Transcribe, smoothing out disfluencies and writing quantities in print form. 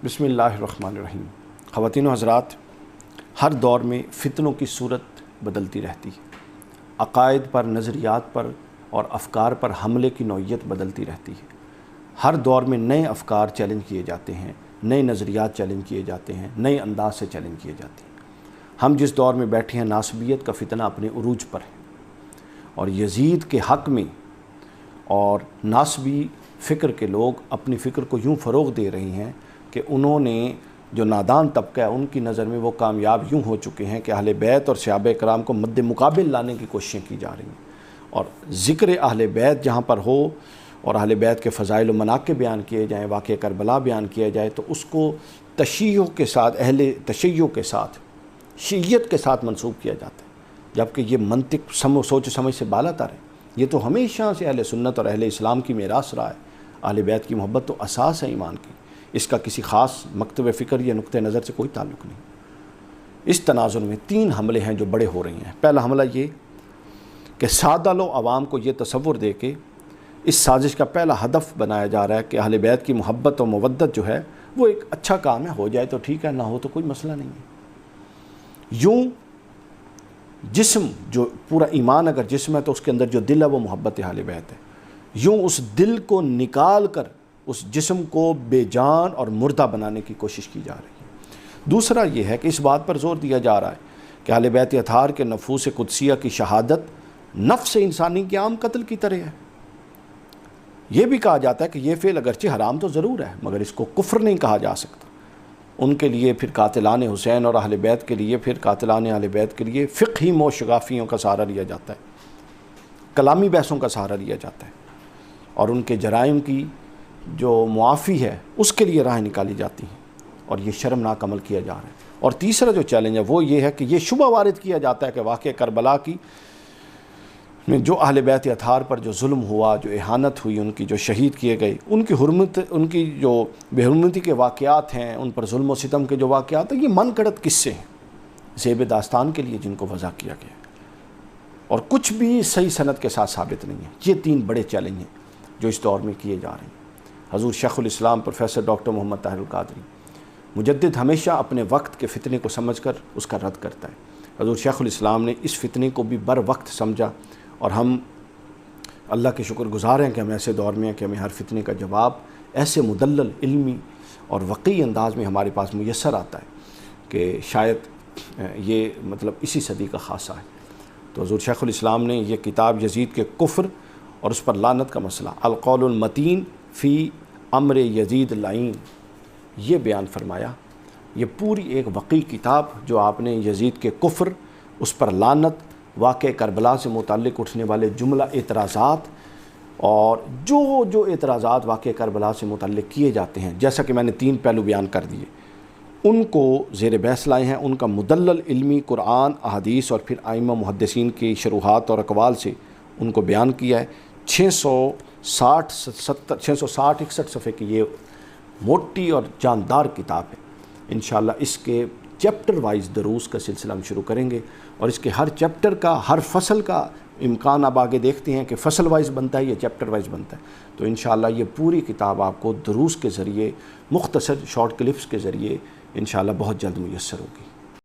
بسم اللہ الرحمن الرحیم۔ خواتین و حضرات، ہر دور میں فتنوں کی صورت بدلتی رہتی ہے، عقائد پر، نظریات پر اور افکار پر حملے کی نوعیت بدلتی رہتی ہے۔ ہر دور میں نئے افکار چیلنج کیے جاتے ہیں، نئے نظریات چیلنج کیے جاتے ہیں، نئے انداز سے چیلنج کیے جاتے ہیں۔ ہم جس دور میں بیٹھے ہیں، ناسبیت کا فتنہ اپنے عروج پر ہے، اور یزید کے حق میں اور ناسبی فکر کے لوگ اپنی فکر کو یوں فروغ دے رہی ہیں کہ انہوں نے جو نادان طبقہ ہے ان کی نظر میں وہ کامیاب یوں ہو چکے ہیں کہ اہل بیت اور صحابہ کرام کو مد مقابل لانے کی کوششیں کی جا رہی ہیں، اور ذکر اہل بیت جہاں پر ہو اور اہل بیت کے فضائل و مناقب بیان کیے جائیں، واقعہ کربلا بیان کیا جائے، تو اس کو تشیع کے ساتھ، اہل تشیع کے ساتھ، شیعیت کے ساتھ منسوب کیا جاتا ہے، جبکہ یہ منطق سوچ سمجھ سے بالا تر ہے۔ یہ تو ہمیشہ سے اہل سنت اور اہل اسلام کی میراث رہا ہے۔ اہل بیت کی محبت تو اساس ہے ایمان کی، اس کا کسی خاص مکتب فکر یا نقطہ نظر سے کوئی تعلق نہیں۔ اس تناظر میں 3 حملے ہیں جو بڑے ہو رہے ہیں۔ پہلا حملہ یہ کہ سادہ لو عوام کو یہ تصور دے کے اس سازش کا پہلا ہدف بنایا جا رہا ہے کہ اہل بیت کی محبت و مودت جو ہے وہ ایک اچھا کام ہے، ہو جائے تو ٹھیک ہے، نہ ہو تو کوئی مسئلہ نہیں ہے۔ یوں جسم جو پورا ایمان اگر جسم ہے تو اس کے اندر جو دل ہے وہ محبت اہل بیت ہے، یوں اس دل کو نکال کر اس جسم کو بے جان اور مردہ بنانے کی کوشش کی جا رہی ہے۔ دوسرا یہ ہے کہ اس بات پر زور دیا جا رہا ہے کہ اہل بیت اطہار کے نفوس قدسیہ کی شہادت نفس انسانی کے عام قتل کی طرح ہے۔ یہ بھی کہا جاتا ہے کہ یہ فعل اگرچہ حرام تو ضرور ہے مگر اس کو کفر نہیں کہا جا سکتا۔ ان کے لیے پھر قاتلان حسین اور اہل بیت کے لیے، پھر قاتلان اہل بیت کے لیے فقہی موشگافیوں کا سہارا لیا جاتا ہے، کلامی بحثوں کا سہارا لیا جاتا ہے، اور ان کے جرائم کی جو معافی ہے اس کے لیے راہیں نکالی جاتی ہیں، اور یہ شرمناک عمل کیا جا رہا ہے۔ اور تیسرا جو چیلنج ہے وہ یہ ہے کہ یہ شبہ وارد کیا جاتا ہے کہ واقعہ کربلا کی میں جو اہل بیت اطہار پر جو ظلم ہوا، جو اہانت ہوئی، ان کی جو شہید کیے گئے، ان کی جو بے حرمتی کے واقعات ہیں، ان پر ظلم و ستم کے جو واقعات ہیں، یہ من گھڑت قصے ہیں زیب داستان کے لیے جن کو وضع کیا گیا ہے، اور کچھ بھی صحیح سند کے ساتھ ثابت نہیں ہے۔ یہ 3 بڑے چیلنج ہیں جو اس دور میں کیے جا رہے ہیں۔ حضور شیخ الاسلام پروفیسر ڈاکٹر محمد طاہر القادری مجدد ہمیشہ اپنے وقت کے فتنے کو سمجھ کر اس کا رد کرتا ہے۔ حضور شیخ الاسلام نے اس فتنے کو بھی بر وقت سمجھا، اور ہم اللہ کے شکر گزار ہیں کہ ہم ایسے دور میں ہیں کہ ہمیں ہر فتنے کا جواب ایسے مدلل، علمی اور وقی انداز میں ہمارے پاس میسر آتا ہے کہ شاید یہ اسی صدی کا خاصہ ہے۔ تو حضور شیخ الاسلام نے یہ کتاب یزید کے کفر اور اس پر لعنت کا مسئلہ، القول المتین فی امر یزید اللعین، یہ بیان فرمایا۔ یہ پوری ایک وقی کتاب جو آپ نے یزید کے کفر، اس پر لعنت، واقع کربلا سے متعلق اٹھنے والے جملہ اعتراضات، اور جو اعتراضات واقع کربلا سے متعلق کیے جاتے ہیں، جیسا کہ میں نے 3 پہلو بیان کر دیے، ان کو زیر بحث لائے ہیں، ان کا مدلل علمی قرآن، احادیث اور پھر ائمہ محدثین کی شروحات اور اقوال سے ان کو بیان کیا ہے۔ 660-61 صفحے کی یہ موٹی اور جاندار کتاب ہے۔ انشاءاللہ اس کے چیپٹر وائز دروس کا سلسلہ ہم شروع کریں گے، اور اس کے ہر چیپٹر کا، ہر فصل کا امکان اب آگے دیکھتے ہیں کہ فصل وائز بنتا ہے یا چیپٹر وائز بنتا ہے۔ تو انشاءاللہ یہ پوری کتاب آپ کو دروس کے ذریعے، مختصر شارٹ کلپس کے ذریعے انشاءاللہ بہت جلد میسر ہوگی۔